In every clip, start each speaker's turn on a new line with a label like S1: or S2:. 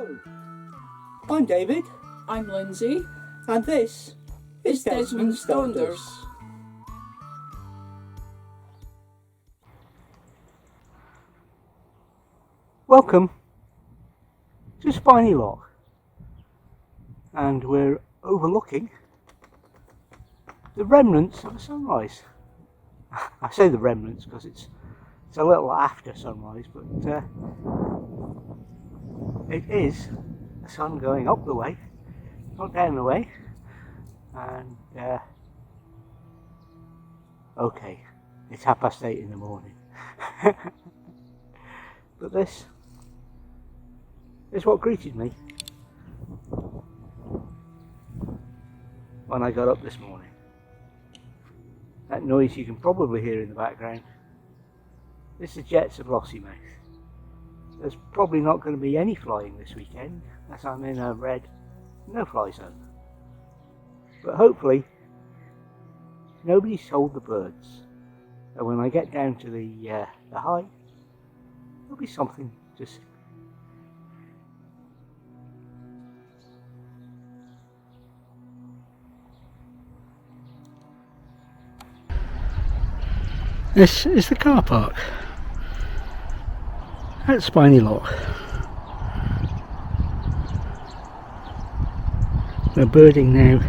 S1: Hello, I'm David,
S2: I'm Lindsay.
S1: and this is Desmond's Thunders. Welcome to Spynie Loch, and we're overlooking the remnants of a sunrise. I say the remnants because it's a little after sunrise, but it is the sun going up the way, not down the way, and okay, it's 8:30 in the morning. But this is what greeted me when I got up this morning. That noise you can probably hear in the background is the jets of Lossiemouth. There's probably not going to be any flying this weekend as I'm in a red no-fly zone. But hopefully nobody's told the birds that when I get down to the high, there'll be something to see. This is the car park at Spynie Loch. The birding now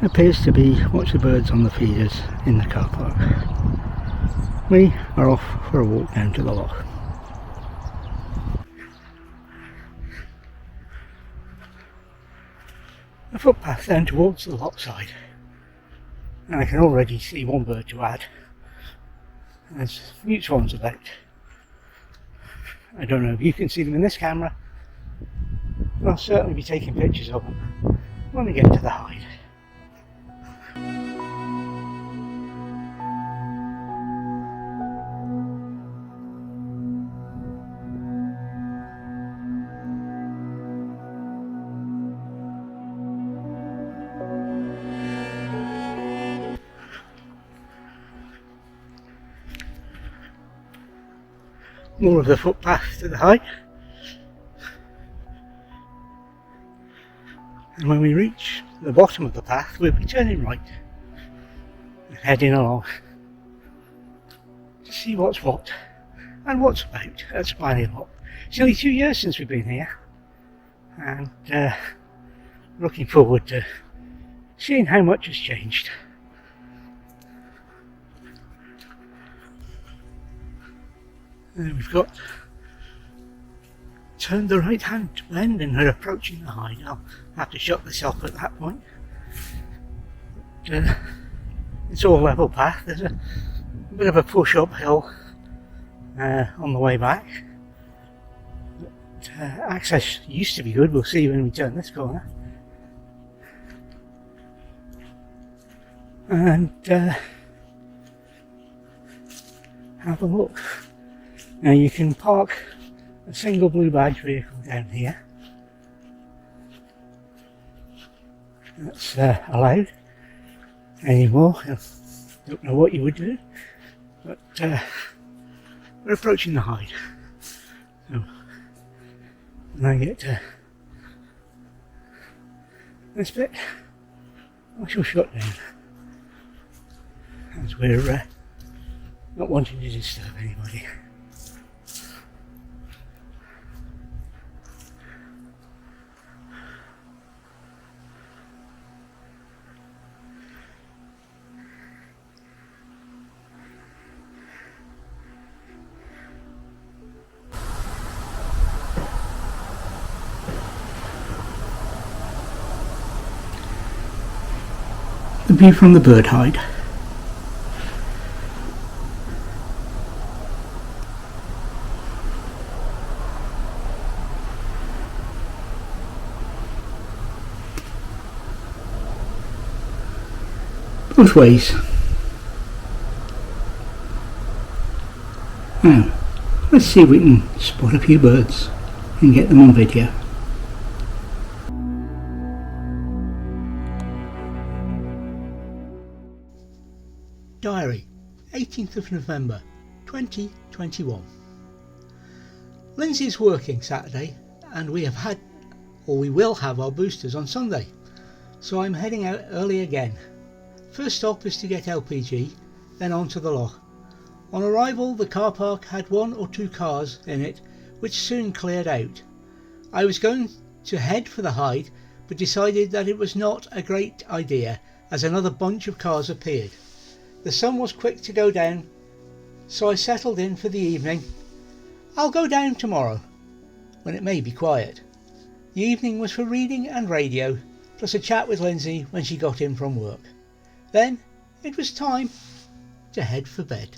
S1: appears to be watch the birds on the feeders in the car park. We are off for a walk down to the loch. A footpath down towards the loch side, and I can already see one bird to add. There's mute swans about. I don't know if you can see them in this camera, but I'll certainly be taking pictures of them when we get to the hide. More of the footpath to the high, and when we reach the bottom of the path we'll be turning right and heading along to see what's what and what's about at Spynie Loch. It's only 2 years since we've been here, and looking forward to seeing how much has changed. We've got turned the right hand bend and we're approaching the hide. I'll have to shut this off at that point. But, it's all level path. There's a bit of a push uphill on the way back. But, access used to be good. We'll see when we turn this corner. And have a look. Now you can park a single blue badge vehicle down here. That's allowed anymore. I don't know what you would do, but we're approaching the hide. So when I get to this bit, I shall shut down, as we're not wanting to disturb anybody. The view from the bird hide. Both ways. Now, let's see if we can spot a few birds and get them on video. Diary, 18th of November 2021.
S2: Lindsay's working Saturday, and we will have our boosters on Sunday, so I'm heading out early again. First stop is to get LPG, then on to the loch. On arrival, the car park had 1 or 2 cars in it, which soon cleared out. I was going to head for the hide, but decided that it was not a great idea, as another bunch of cars appeared. The sun was quick to go down, so I settled in for the evening. I'll go down tomorrow, when it may be quiet. The evening was for reading and radio, plus a chat with Lindsay when she got in from work. Then it was time to head for bed.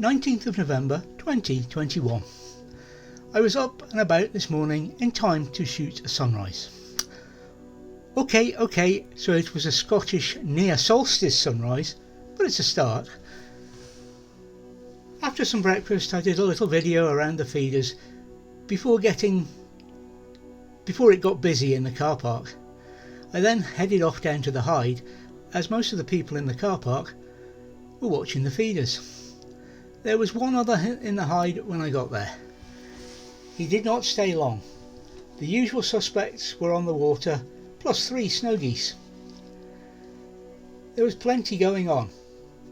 S2: "19th of November 2021. I was up and about this morning in time to shoot a sunrise. Okay, so it was a Scottish near Solstice sunrise, but it's a start. After some breakfast, I did a little video around the feeders before it got busy in the car park. I then headed off down to the hide, as most of the people in the car park were watching the feeders. There was one other in the hide when I got there. He did not stay long. The usual suspects were on the water, plus 3 snow geese. There was plenty going on.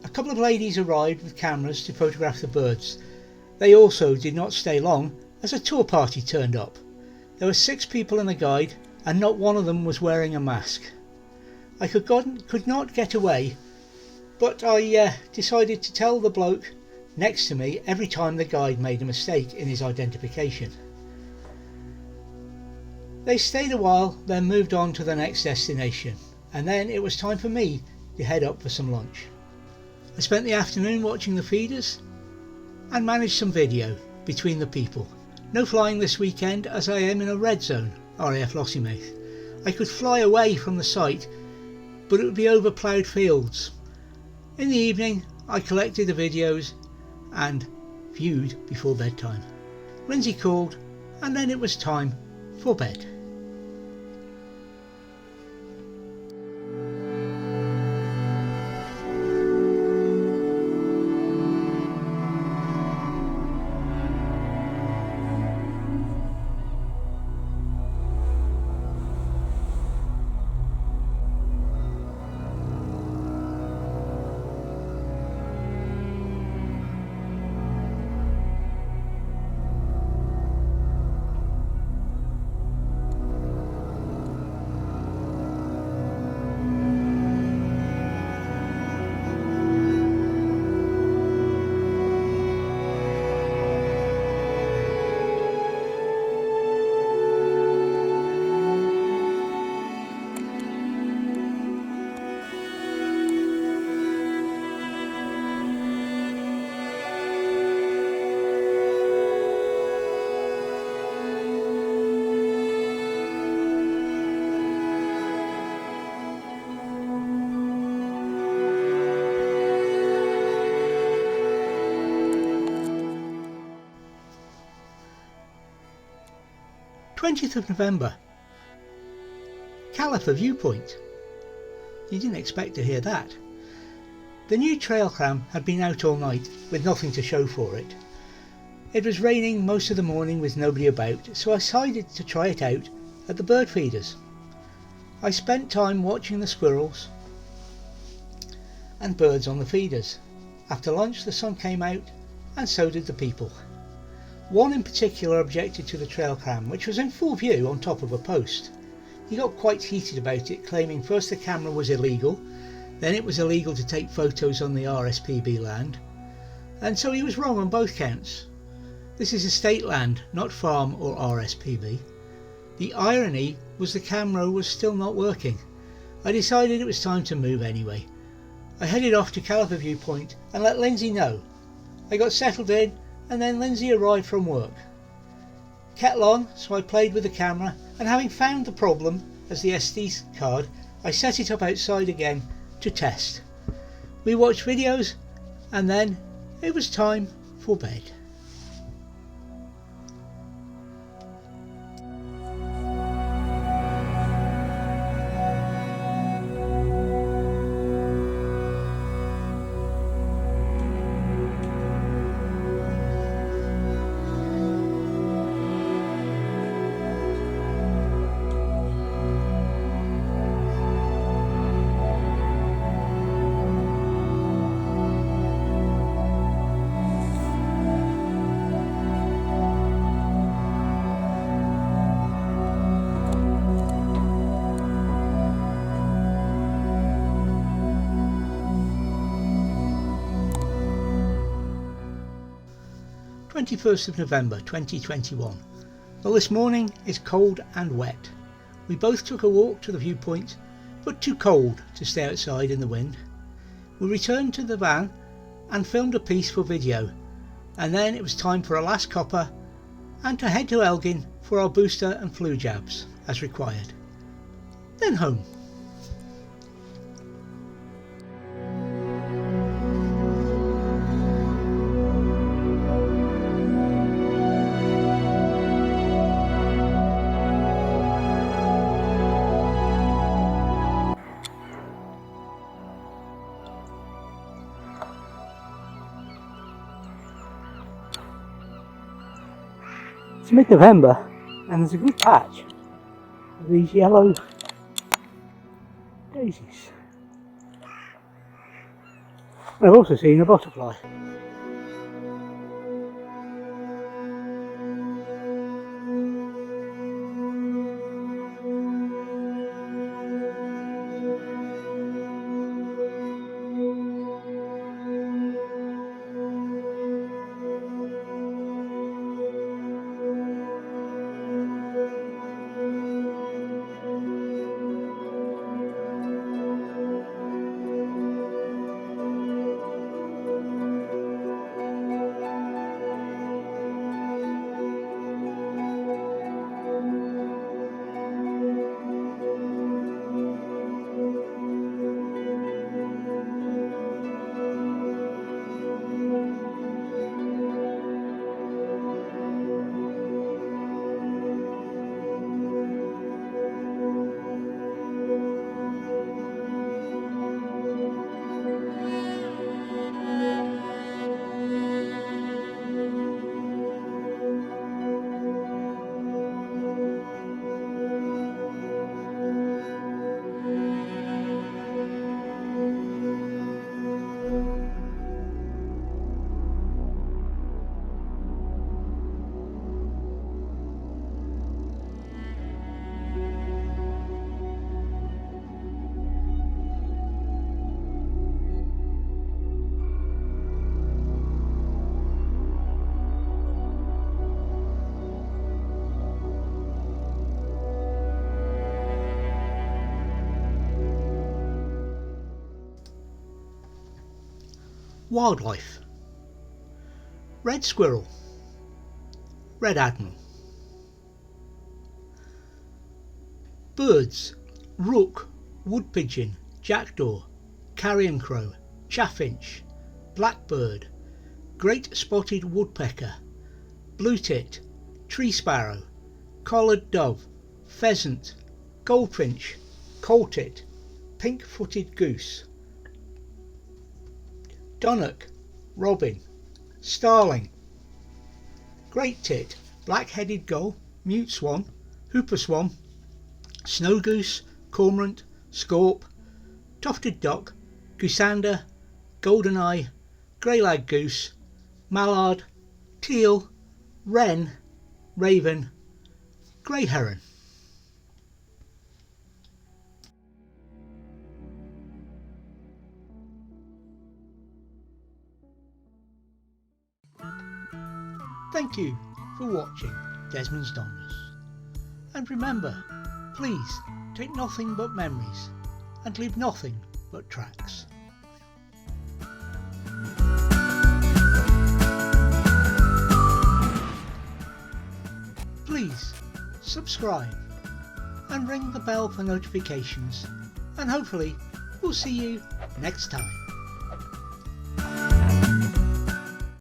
S2: A couple of ladies arrived with cameras to photograph the birds. They also did not stay long, as a tour party turned up. There were 6 people in the guide, and not one of them was wearing a mask. I could not get away, but I decided to tell the bloke next to me every time the guide made a mistake in his identification. They stayed a while, then moved on to the next destination, and then it was time for me to head up for some lunch. I spent the afternoon watching the feeders and managed some video between the people. No flying this weekend, as I am in a red zone, RAF Lossiemouth. I could fly away from the site, but it would be over ploughed fields. In the evening I collected the videos and viewed before bedtime. Lindsay called, and then it was time for bed. "20th of November. Caliper viewpoint." You didn't expect to hear that. The new trail cam had been out all night with nothing to show for it. It was raining most of the morning with nobody about, so I decided to try it out at the bird feeders. I spent time watching the squirrels and birds on the feeders. After lunch the sun came out, and so did the people. One in particular objected to the trail cam, which was in full view on top of a post. He got quite heated about it, claiming first the camera was illegal Then it was illegal to take photos on the RSPB land, and so he was wrong on both counts. This is estate land, not farm or RSPB. The irony was the camera was still not working. I decided it was time to move anyway. I headed off to Caliper Viewpoint and let Lindsay know. I got settled in and then Lindsay arrived from work. Kettle on, so I played with the camera, and having found the problem as the SD card, I set it up outside again to test. We watched videos and then it was time for bed. November 21st 2021. Well, this morning is cold and wet. We both took a walk to the viewpoint, but too cold to stay outside in the wind. We returned to the van and filmed a piece for video, and then it was time for a last copper and to head to Elgin for our booster and flu jabs as required. Then home.
S1: It's mid-November and there's a good patch of these yellow daisies. I've also seen a butterfly.
S2: Wildlife. Red squirrel, red admiral. Birds: rook, wood pigeon, jackdaw, carrion crow, chaffinch, blackbird, great spotted woodpecker, blue tit, tree sparrow, collared dove, pheasant, goldfinch, coaltit, pink-footed goose. Dunnock, robin, starling, great tit, black-headed gull, mute swan, hooper swan, snow goose, cormorant, scaup, tufted duck, goosander, golden-eye, grey-lag goose, mallard, teal, wren, raven, grey heron. Thank you for watching Desmond's Donders. And remember, please take nothing but memories and leave nothing but tracks. Please subscribe and ring the bell for notifications, and hopefully we'll see you next time.